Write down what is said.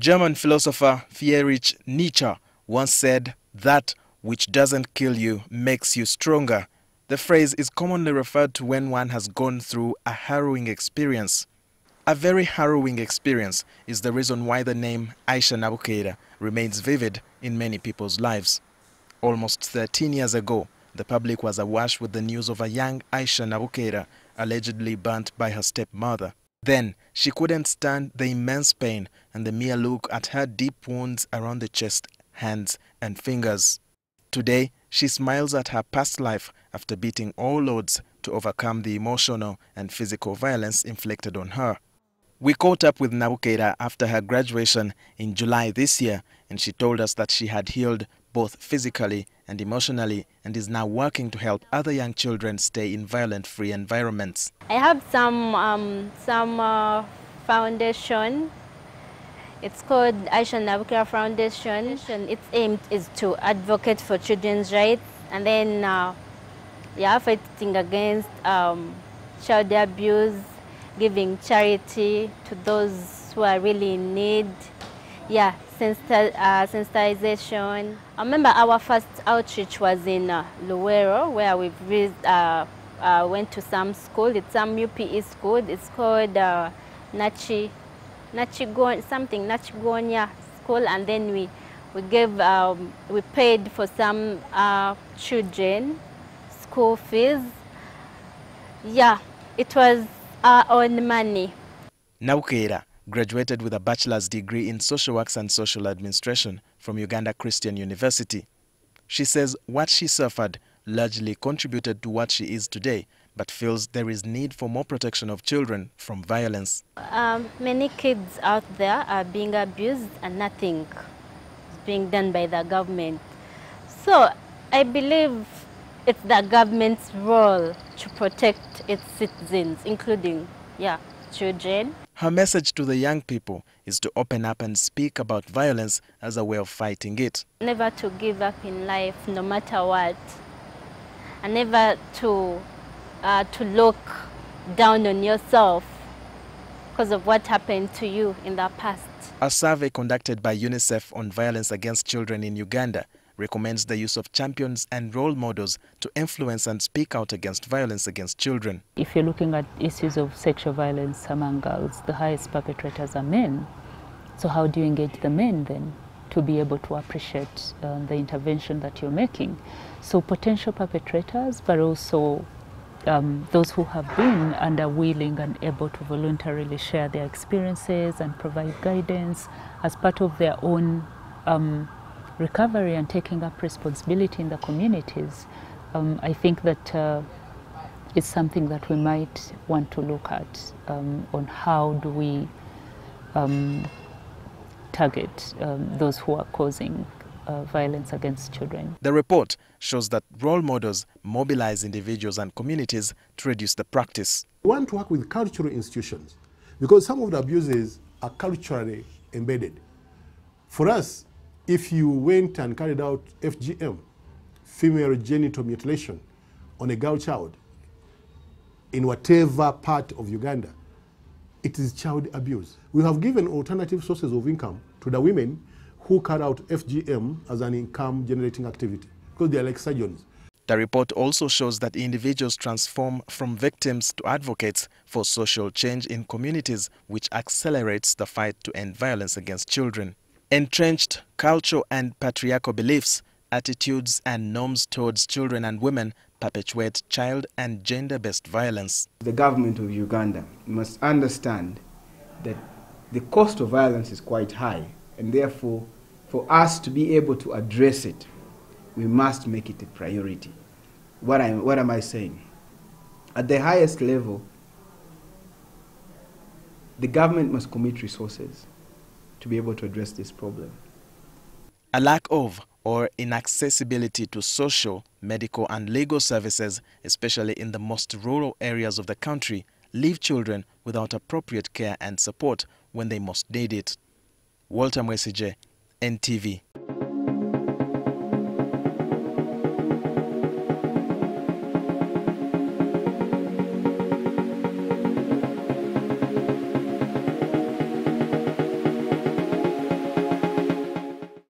German philosopher Friedrich Nietzsche once said, "That which doesn't kill you makes you stronger." The phrase is commonly referred to when one has gone through a harrowing experience. A very harrowing experience is the reason why the name Aisha Nabukeera remains vivid in many people's lives. Almost 13 years ago, the public was awash with the news of a young Aisha Nabukeera allegedly burnt by her stepmother. Then, she couldn't stand the immense pain and the mere look at her deep wounds around the chest, hands, and fingers. Today, she smiles at her past life after beating all odds to overcome the emotional and physical violence inflicted on her. We caught up with Nabukeera after her graduation in July this year, and she told us that she had healed both physically and emotionally and is now working to help other young children stay in violent-free environments. I have some foundation. It's called Aisha Nabukeera Foundation. Its aim is to advocate for children's rights and then fighting against child abuse, giving charity to those who are really in need. Sensitization. I remember our first outreach was in Luwero, where we went to some school. It's some UPE school. It's called Nachigonya school, and then we paid for some children school fees. Yeah, it was our own money. Nabukeera graduated with a bachelor's degree in social works and social administration from Uganda Christian University. She says what she suffered largely contributed to what she is today, but feels there is need for more protection of children from violence. Many kids out there are being abused and nothing is being done by the government. So I believe it's the government's role to protect its citizens, including children. Her message to the young people is to open up and speak about violence as a way of fighting it. Never to give up in life, no matter what, and never to look down on yourself because of what happened to you in the past. A survey conducted by UNICEF on violence against children in Uganda recommends the use of champions and role models to influence and speak out against violence against children. If you're looking at issues of sexual violence among girls, the highest perpetrators are men. So how do you engage the men then to be able to appreciate the intervention that you're making? So potential perpetrators, but also those who have been and are willing and able to voluntarily share their experiences and provide guidance as part of their own recovery and taking up responsibility in the communities. I think that it's something that we might want to look at on how do we target those who are causing violence against children. The report shows that role models mobilize individuals and communities to reduce the practice. We want to work with cultural institutions because some of the abuses are culturally embedded. For us, if you went and carried out FGM, female genital mutilation, on a girl child, in whatever part of Uganda, it is child abuse. We have given alternative sources of income to the women who carry out FGM as an income generating activity, because they are like surgeons. The report also shows that individuals transform from victims to advocates for social change in communities, which accelerates the fight to end violence against children. Entrenched cultural and patriarchal beliefs, attitudes and norms towards children and women perpetuate child and gender-based violence. The government of Uganda must understand that the cost of violence is quite high, and therefore for us to be able to address it, we must make it a priority. What am I saying? At the highest level, the government must commit resources to be able to address this problem. A lack of or inaccessibility to social, medical and legal services, especially in the most rural areas of the country, leave children without appropriate care and support when they most need it. Walter Mwesije, NTV.